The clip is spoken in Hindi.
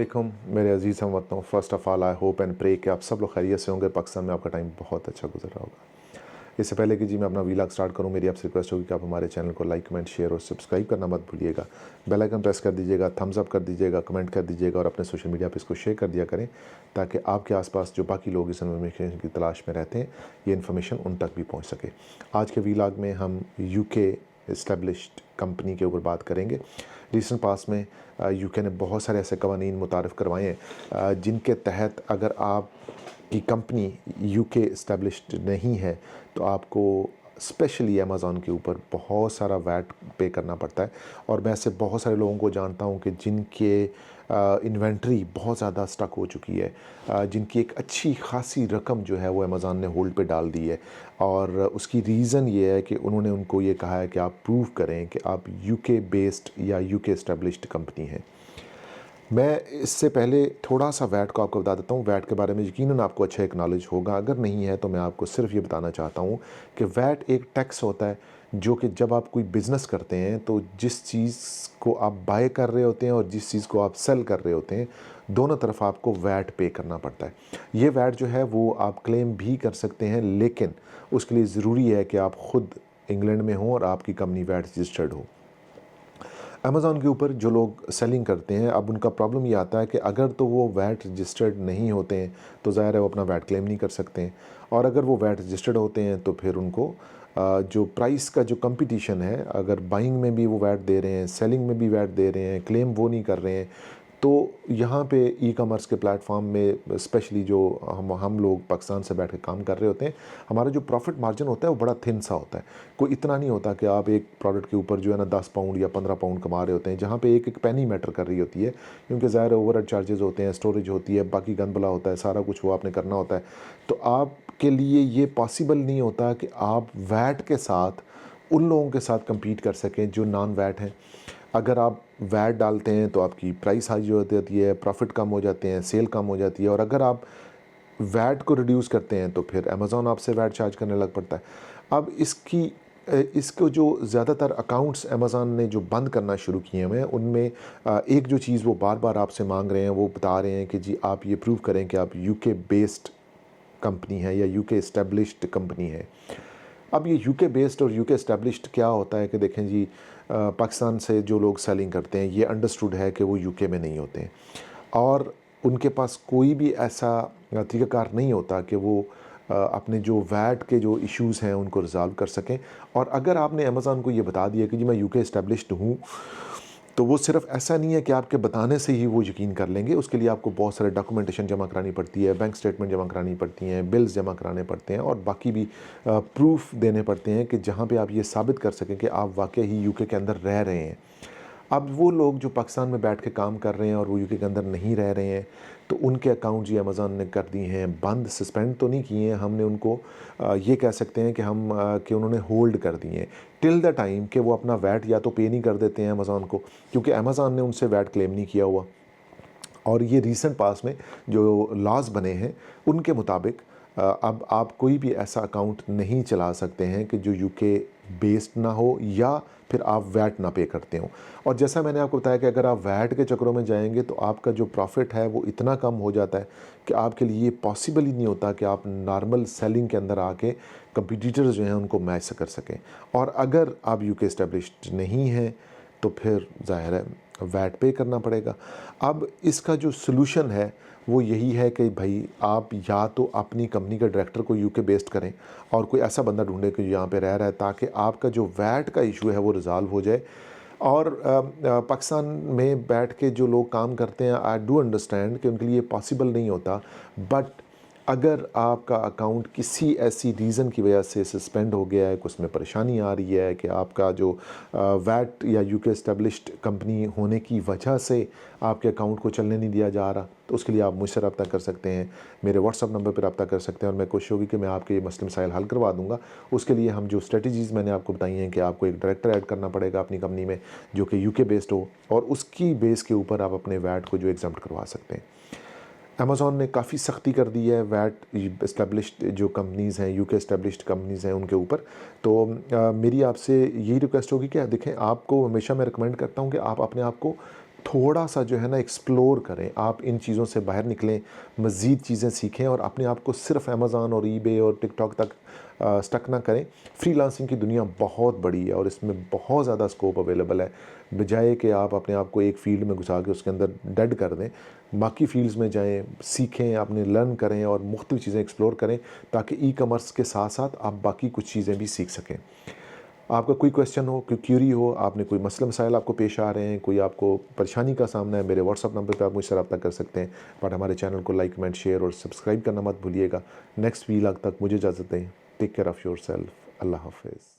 वालेकुम मेरे अजीज़ हमवतनों। First of all I hope and pray कि आप सब लोग खैरियत से होंगे। पाकिस्तान में आपका टाइम बहुत अच्छा गुजर रहा होगा। इससे पहले कि मैं अपना व्लॉग स्टार्ट करूं, मेरी आपसे रिक्वेस्ट होगी कि आप हमारे चैनल को लाइक, कमेंट, शेयर और सब्सक्राइब करना मत भूलिएगा। बेल आइकन प्रेस कर दीजिएगा, थम्स अप कर दीजिएगा, कमेंट कर दीजिएगा और अपने सोशल मीडिया पे इसको शेयर कर दिया करें ताकि आपके आसपास जो बाकी लोग इस इन्फॉर्मेशन की तलाश में रहते हैं, ये इन्फॉर्मेशन उन तक भी पहुँच सके। आज के व्लॉग में हम यूके इस्टेब्लिश्ड कंपनी के ऊपर बात करेंगे। रिसेंट पास में यूके ने बहुत सारे ऐसे कवानीन मुतारिफ़ करवाए हैं जिनके तहत अगर आप की कंपनी यूके इस्टेब्लिश्ड नहीं है तो आपको स्पेशली अमेज़ॉन के ऊपर बहुत सारा वैट पे करना पड़ता है। और मैं ऐसे बहुत सारे लोगों को जानता हूं कि जिनके इन्वेंट्री बहुत ज़्यादा स्टक हो चुकी है, जिनकी एक अच्छी खासी रकम जो है वो अमेज़ॉन ने होल्ड पे डाल दी है। और उसकी रीज़न ये है कि उन्होंने उनको ये कहा है कि आप प्रूव करें कि आप यूके बेस्ड या यूके इस्टेब्लिश्ड कंपनी है। मैं इससे पहले थोड़ा सा वैट को आपको बता देता हूँ। वैट के बारे में यकीनन आपको अच्छा एक नॉलेज होगा, अगर नहीं है तो मैं आपको सिर्फ ये बताना चाहता हूँ कि वैट एक टैक्स होता है जो कि जब आप कोई बिज़नेस करते हैं तो जिस चीज़ को आप बाय कर रहे होते हैं और जिस चीज़ को आप सेल कर रहे होते हैं, दोनों तरफ आपको वैट पे करना पड़ता है। ये वैट जो है वो आप क्लेम भी कर सकते हैं, लेकिन उसके लिए ज़रूरी है कि आप ख़ुद इंग्लैंड में हों और आपकी कंपनी वैट रजिस्टर्ड हो। अमेज़ॉन के ऊपर जो लोग सेलिंग करते हैं, अब उनका प्रॉब्लम ये आता है कि अगर तो वो वैट रजिस्टर्ड नहीं होते हैं तो ज़ाहिर है वो अपना वैट क्लेम नहीं कर सकते हैं। और अगर वो वैट रजिस्टर्ड होते हैं तो फिर उनको जो प्राइस का जो कंपटीशन है, अगर बाइंग में भी वो वैट दे रहे हैं, सेलिंग में भी वैट दे रहे हैं, क्लेम वो नहीं कर रहे हैं, तो यहाँ पे ई कॉमर्स के प्लेटफॉर्म में स्पेशली जो हम लोग पाकिस्तान से बैठ के काम कर रहे होते हैं, हमारा जो प्रॉफिट मार्जिन होता है वो बड़ा थिन सा होता है। कोई इतना नहीं होता कि आप एक प्रोडक्ट के ऊपर जो है ना 10 पाउंड या 15 पाउंड कमा रहे होते हैं, जहाँ पे एक एक पैनी मैटर कर रही होती है, क्योंकि ज़ाहिर ओवरहेड चार्जेस होते हैं, स्टोरेज होती है, बाकी गंदबला होता है, सारा कुछ वो आपने करना होता है। तो आपके लिए ये पॉसिबल नहीं होता कि आप वैट के साथ उन लोगों के साथ कम्पीट कर सकें जो नॉन वैट हैं। अगर आप वैट डालते हैं तो आपकी प्राइस हाई हो जाती है, प्रॉफिट कम हो जाते हैं, सेल कम हो जाती है। और अगर आप वैट को रिड्यूस करते हैं तो फिर अमेज़ॉन आपसे वैट चार्ज करने लग पड़ता है। अब इसको जो ज़्यादातर अकाउंट्स अमेज़ॉन ने जो बंद करना शुरू किए हुए हैं, उनमें एक जो चीज़ वो बार बार आपसे मांग रहे हैं, वो बता रहे हैं कि जी आप ये प्रूव करें कि आप यूके बेस्ड कंपनी है या यूके इस्टेब्लिश्ड कंपनी है। अब ये यूके बेस्ड और यूके इस्टेब्लिश्ड क्या होता है कि देखें जी, पाकिस्तान से जो लोग सेलिंग करते हैं ये अंडरस्टूड है कि वो यूके में नहीं होते हैं और उनके पास कोई भी ऐसा तरीक़ाकार नहीं होता कि वो अपने जो वैट के जो इश्यूज़ हैं उनको रिज़ॉल्व कर सकें। और अगर आपने अमेज़ॉन को ये बता दिया कि जी मैं यूके इस्टेब्लिश्ड हूँ, तो वो सिर्फ ऐसा नहीं है कि आपके बताने से ही वो यकीन कर लेंगे। उसके लिए आपको बहुत सारे डॉक्यूमेंटेशन जमा करानी पड़ती है, बैंक स्टेटमेंट जमा करानी पड़ती हैं, बिल्स जमा कराने पड़ते हैं और बाकी भी प्रूफ देने पड़ते हैं कि जहाँ पे आप ये साबित कर सकें कि आप वाकई ही यूके के अंदर रह रहे हैं। अब वो लोग जो पाकिस्तान में बैठ के काम कर रहे हैं और वो यूके के अंदर नहीं रह रहे हैं, तो उनके अकाउंट जी अमेज़ॉन ने कर दिए हैं बंद। सस्पेंड तो नहीं किए हैं, हमने उनको ये कह सकते हैं कि उन्होंने होल्ड कर दिए हैं टिल द टाइम कि वो अपना वैट या तो पे नहीं कर देते हैं अमेज़ॉन को, क्योंकि अमेज़ॉन ने उनसे वैट क्लेम नहीं किया हुआ। और ये रीसेंट पास में जो लॉज बने हैं उनके मुताबिक अब आप कोई भी ऐसा अकाउंट नहीं चला सकते हैं कि जो यूके बेस्ड ना हो या फिर आप वैट ना पे करते हो। और जैसा मैंने आपको बताया कि अगर आप वैट के चक्करों में जाएंगे तो आपका जो प्रॉफिट है वो इतना कम हो जाता है कि आपके लिए ये पॉसिबल ही नहीं होता कि आप नॉर्मल सेलिंग के अंदर आके कंपटीटर्स जो हैं उनको मैच कर सकें। और अगर आप यूके इस्टेब्लिश्ड नहीं हैं तो फिर ज़ाहिर है वैट पे करना पड़ेगा। अब इसका जो सलूशन है वो यही है कि भाई आप या तो अपनी कंपनी के डायरेक्टर को यूके बेस्ड करें और कोई ऐसा बंदा ढूंढें कि यहाँ पे रह रहा है, ताकि आपका जो वैट का इशू है वो रिज़ॉल्व हो जाए। और पाकिस्तान में बैठ के जो लोग काम करते हैं, आई डू अंडरस्टैंड कि उनके लिए पॉसिबल नहीं होता, बट अगर आपका अकाउंट किसी ऐसी रीज़न की वजह से सस्पेंड हो गया है कि उसमें परेशानी आ रही है कि आपका जो वैट या यूके इस्टेब्लिश्ड कंपनी होने की वजह से आपके अकाउंट को चलने नहीं दिया जा रहा, तो उसके लिए आप मुझसे रब्ता कर सकते हैं, मेरे व्हाट्सअप नंबर पर रब्ता कर सकते हैं और मैं कोशिश होगी कि मैं आपके ये मसले मसाइल हल करवा दूँगा। उसके लिए हम जो स्ट्रेटजीज़ मैंने आपको बताई हैं कि आपको एक डायरेक्टर ऐड करना पड़ेगा अपनी कंपनी में जो कि यूके बेस्ड हो और उसकी बेस के ऊपर आप अपने वैट को जो एग्जम्प्ट करवा सकते हैं। अमेज़ॉन ने काफ़ी सख्ती कर दी है वैट इस्टेब्लिश्ड जो कंपनीज़ हैं, यूके इस्टेब्लिश्ड कंपनीज़ हैं उनके ऊपर। तो मेरी आपसे यही रिक्वेस्ट होगी कि देखें, आपको हमेशा मैं रिकमेंड करता हूं कि आप अपने आप को थोड़ा सा जो है ना एक्सप्लोर करें, आप इन चीज़ों से बाहर निकलें, मज़ीद चीज़ें सीखें और अपने आप को सिर्फ अमेज़ॉन और ईबे और टिकटॉक तक स्टक ना करें। फ्रीलांसिंग की दुनिया बहुत बड़ी है और इसमें बहुत ज़्यादा स्कोप अवेलेबल है। बजाय कि आप अपने आप को एक फ़ील्ड में घुसा के उसके अंदर डेड कर दें, बाकी फ़ील्ड्स में जाएँ, सीखें, अपने लर्न करें और मुख्तलिफ़ चीज़ें एक्सप्लोर करें, ताकि ई-कॉमर्स के साथ साथ आप बाकी कुछ चीज़ें भी सीख सकें। आपका कोई क्वेश्चन हो, कोई क्यूरी हो, आपने कोई मसले मसाइल आपको पेश आ रहे हैं, कोई आपको परेशानी का सामना है, मेरे व्हाट्सअप नंबर पे आप मुझसे रब्ता कर सकते हैं। बट हमारे चैनल को लाइक, कमेंट, शेयर और सब्सक्राइब करना मत भूलिएगा। नेक्स्ट वीलॉग तक मुझे इजाज़त दें। Take care of yourself. अल्लाह हाफ़िज़।